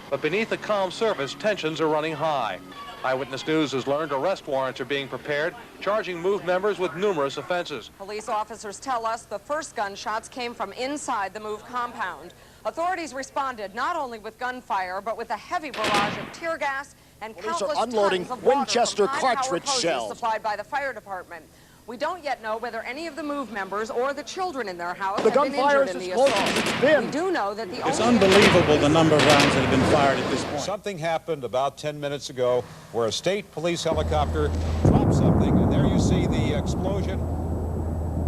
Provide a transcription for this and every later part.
But beneath the calm surface, tensions are running high. Eyewitness News has learned arrest warrants are being prepared, charging MOVE members with numerous offenses. Police officers tell us the first gunshots came from inside the MOVE compound. Authorities responded not only with gunfire, but with a heavy barrage of tear gas and countless unloading tons of water Winchester from high-power cartridge hoses shells supplied by the fire department. We don't yet know whether any of the MOVE members or the children in their house have been injured in the assault. We do know that It's unbelievable the number of rounds that have been fired at this point. Something happened about 10 minutes ago where a state police helicopter dropped something, and there you see the explosion.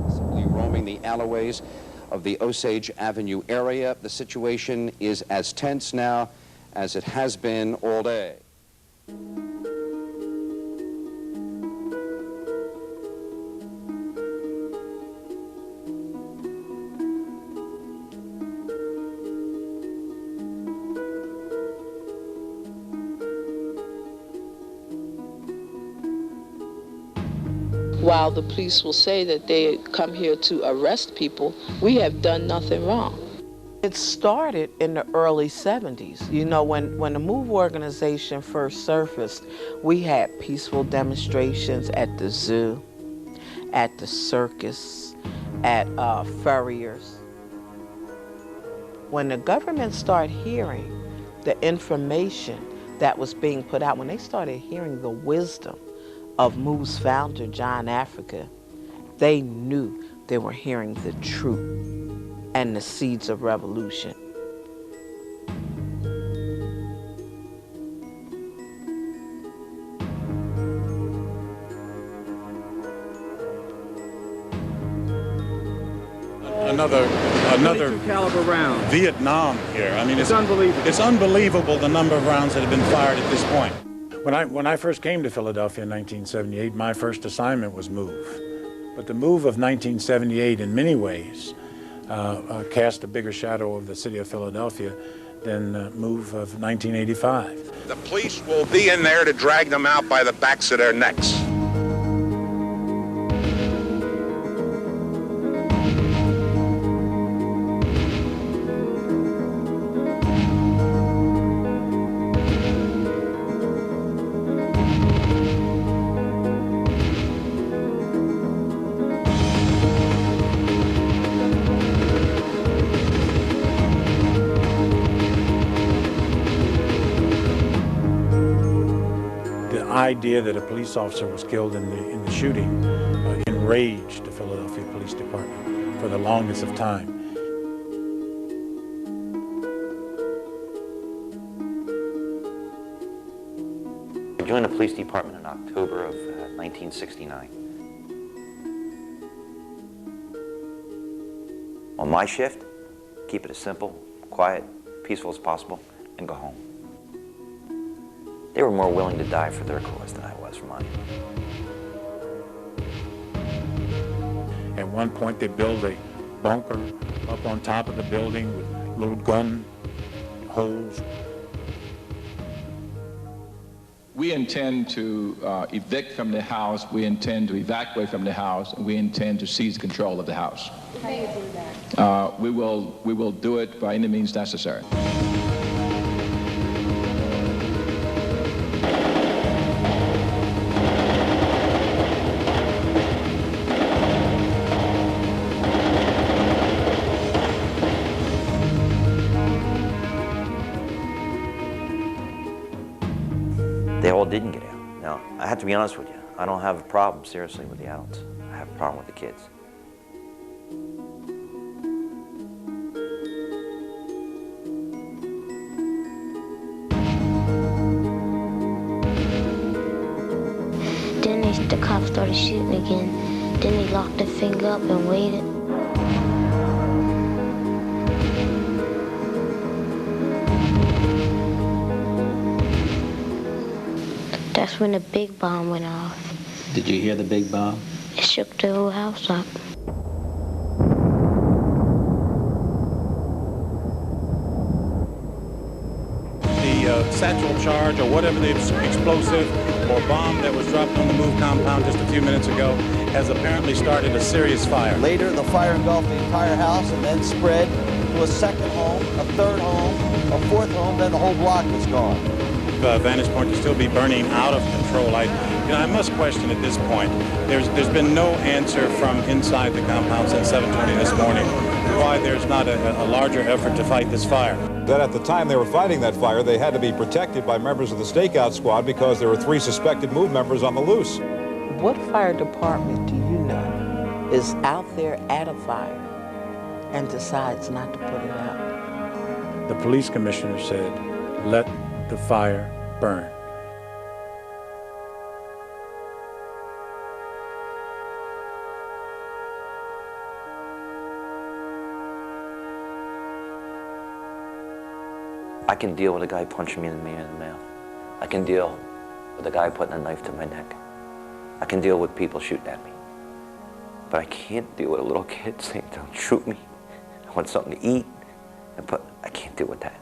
Simply roaming the alleyways of the Osage Avenue area. The situation is as tense now as it has been all day. While the police will say that they come here to arrest people, we have done nothing wrong. It started in the early 70s. You know, when the MOVE organization first surfaced, we had peaceful demonstrations at the zoo, at the circus, at furriers. When the government started hearing the information that was being put out, when they started hearing the wisdom of MOVE's founder, John Africa, they knew they were hearing the truth and the seeds of revolution. Another caliber round. Vietnam here. I mean, it's unbelievable. It's unbelievable the number of rounds that have been fired at this point. When I first came to Philadelphia in 1978, my first assignment was MOVE. But the MOVE of 1978, in many ways, cast a bigger shadow of the city of Philadelphia than MOVE of 1985. The police will be in there to drag them out by the backs of their necks. Idea that a police officer was killed in the shooting enraged the Philadelphia Police Department for the longest of time. I joined the police department in October of 1969. On my shift, keep it as simple, quiet, peaceful as possible, and go home. They were more willing to die for their cause than I was for mine. At one point, they built a bunker up on top of the building with little gun holes. We intend to evict from the house, we intend to evacuate from the house, and we intend to seize control of the house. How do you do that? We will do it by any means necessary. They all didn't get out. Now, I have to be honest with you. I don't have a problem, seriously, with the adults. I have a problem with the kids. Then the cops started shooting again. Then they locked the finger up and waited. That's when the big bomb went off. Did you hear the big bomb? It shook the whole house up. The satchel charge or whatever the explosive or bomb that was dropped on the MOVE compound just a few minutes ago has apparently started a serious fire. Later, the fire engulfed the entire house and then spread to a second home, a third home, a fourth home, then the whole block was gone. Vantage Point to still be burning out of control. I must question at this point. There's been no answer from inside the compound since 7:20 this morning why there's not a larger effort to fight this fire. That at the time they were fighting that fire, they had to be protected by members of the stakeout squad because there were 3 suspected MOVE members on the loose. What fire department do you know is out there at a fire and decides not to put it out? The police commissioner said, let the fire burn. I can deal with a guy punching me in the mouth. I can deal with a guy putting a knife to my neck. I can deal with people shooting at me. But I can't deal with a little kid saying, don't shoot me. I want something to eat. I can't deal with that.